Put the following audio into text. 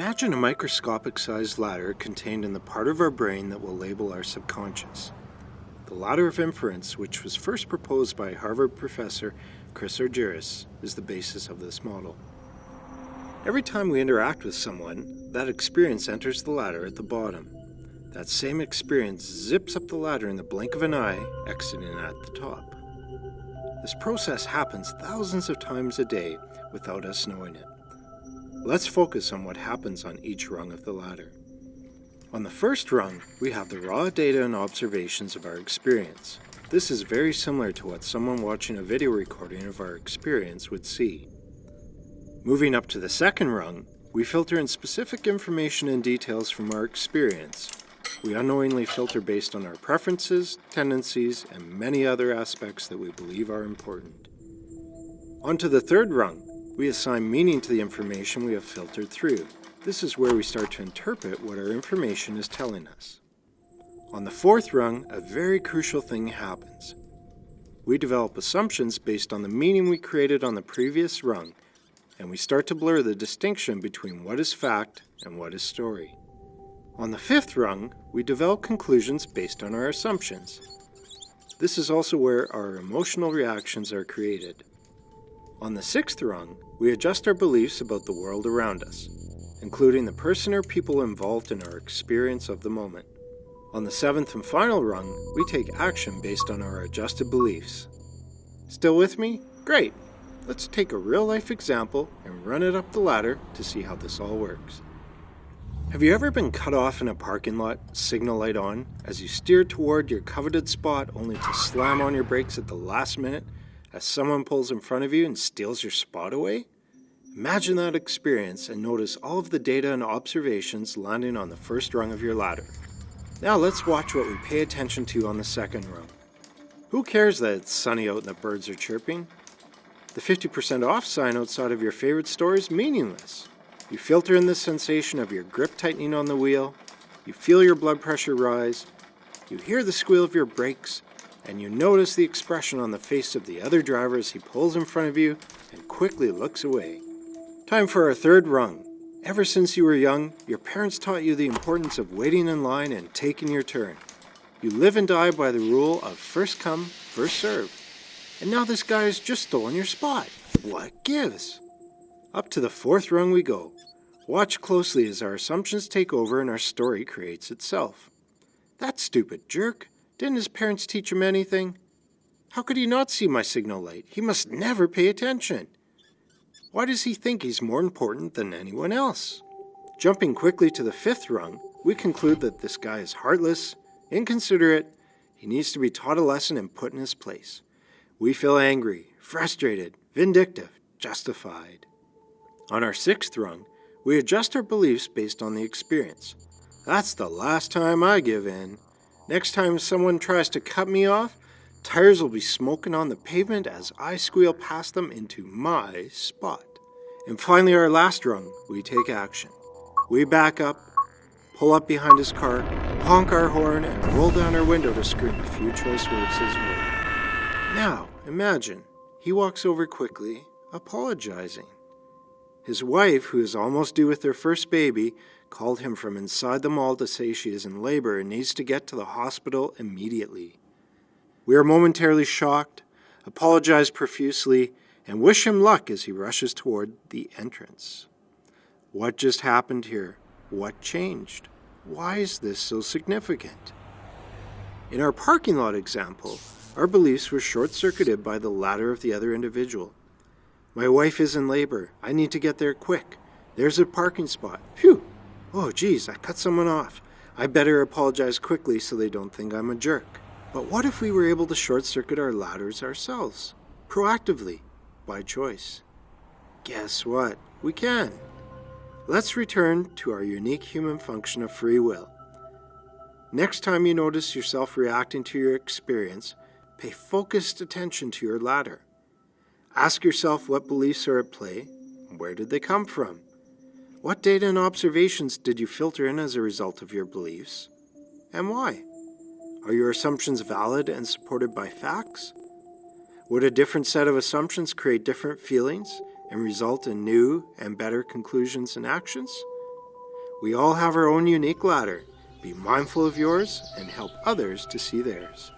Imagine a microscopic-sized ladder contained in the part of our brain that will label our subconscious. The ladder of inference, which was first proposed by Harvard professor Chris Argyris, is the basis of this model. Every time we interact with someone, that experience enters the ladder at the bottom. That same experience zips up the ladder in the blink of an eye, exiting at the top. This process happens thousands of times a day without us knowing it. Let's focus on what happens on each rung of the ladder. On the first rung, we have the raw data and observations of our experience. This is very similar to what someone watching a video recording of our experience would see. Moving up to the second rung, we filter in specific information and details from our experience. We unknowingly filter based on our preferences, tendencies, and many other aspects that we believe are important. On to the third rung, we assign meaning to the information we have filtered through. This is where we start to interpret what our information is telling us. On the fourth rung, a very crucial thing happens. We develop assumptions based on the meaning we created on the previous rung, and we start to blur the distinction between what is fact and what is story. On the fifth rung, we develop conclusions based on our assumptions. This is also where our emotional reactions are created. On the sixth rung, we adjust our beliefs about the world around us, including the person or people involved in our experience of the moment. On the seventh and final rung, we take action based on our adjusted beliefs. Still with me? Great! Let's take a real-life example and run it up the ladder to see how this all works. Have you ever been cut off in a parking lot, signal light on, as you steer toward your coveted spot only to slam on your brakes at the last minute as someone pulls in front of you and steals your spot away? Imagine that experience and notice all of the data and observations landing on the first rung of your ladder. Now let's watch what we pay attention to on the second rung. Who cares that it's sunny out and the birds are chirping? The 50% off sign outside of your favorite store is meaningless. You filter in the sensation of your grip tightening on the wheel, you feel your blood pressure rise, you hear the squeal of your brakes, and you notice the expression on the face of the other driver as he pulls in front of you and quickly looks away. Time for our third rung. Ever since you were young, your parents taught you the importance of waiting in line and taking your turn. You live and die by the rule of first come, first serve. And now this guy has just stolen your spot. What gives? Up to the fourth rung we go. Watch closely as our assumptions take over and our story creates itself. That stupid jerk. Didn't his parents teach him anything? How could he not see my signal light? He must never pay attention. Why does he think he's more important than anyone else? Jumping quickly to the fifth rung, we conclude that this guy is heartless, inconsiderate, he needs to be taught a lesson and put in his place. We feel angry, frustrated, vindictive, justified. On our sixth rung, we adjust our beliefs based on the experience. That's the last time I give in. Next time someone tries to cut me off, tires will be smoking on the pavement as I squeal past them into my spot. And finally, our last rung, we take action. We back up, pull up behind his car, honk our horn, and roll down our window to scream a few choice words his way. Now, imagine, he walks over quickly, apologizing. His wife, who is almost due with their first baby, called him from inside the mall to say she is in labor and needs to get to the hospital immediately. We are momentarily shocked, apologize profusely, and wish him luck as he rushes toward the entrance. What just happened here? What changed? Why is this so significant? In our parking lot example, our beliefs were short-circuited by the ladder of the other individual. My wife is in labor. I need to get there quick. There's a parking spot. Phew! Oh, geez, I cut someone off. I better apologize quickly so they don't think I'm a jerk. But what if we were able to short-circuit our ladders ourselves? Proactively, by choice. Guess what? We can. Let's return to our unique human function of free will. Next time you notice yourself reacting to your experience, pay focused attention to your ladder. Ask yourself what beliefs are at play, and where did they come from? What data and observations did you filter in as a result of your beliefs, and why? Are your assumptions valid and supported by facts? Would a different set of assumptions create different feelings and result in new and better conclusions and actions? We all have our own unique ladder. Be mindful of yours and help others to see theirs.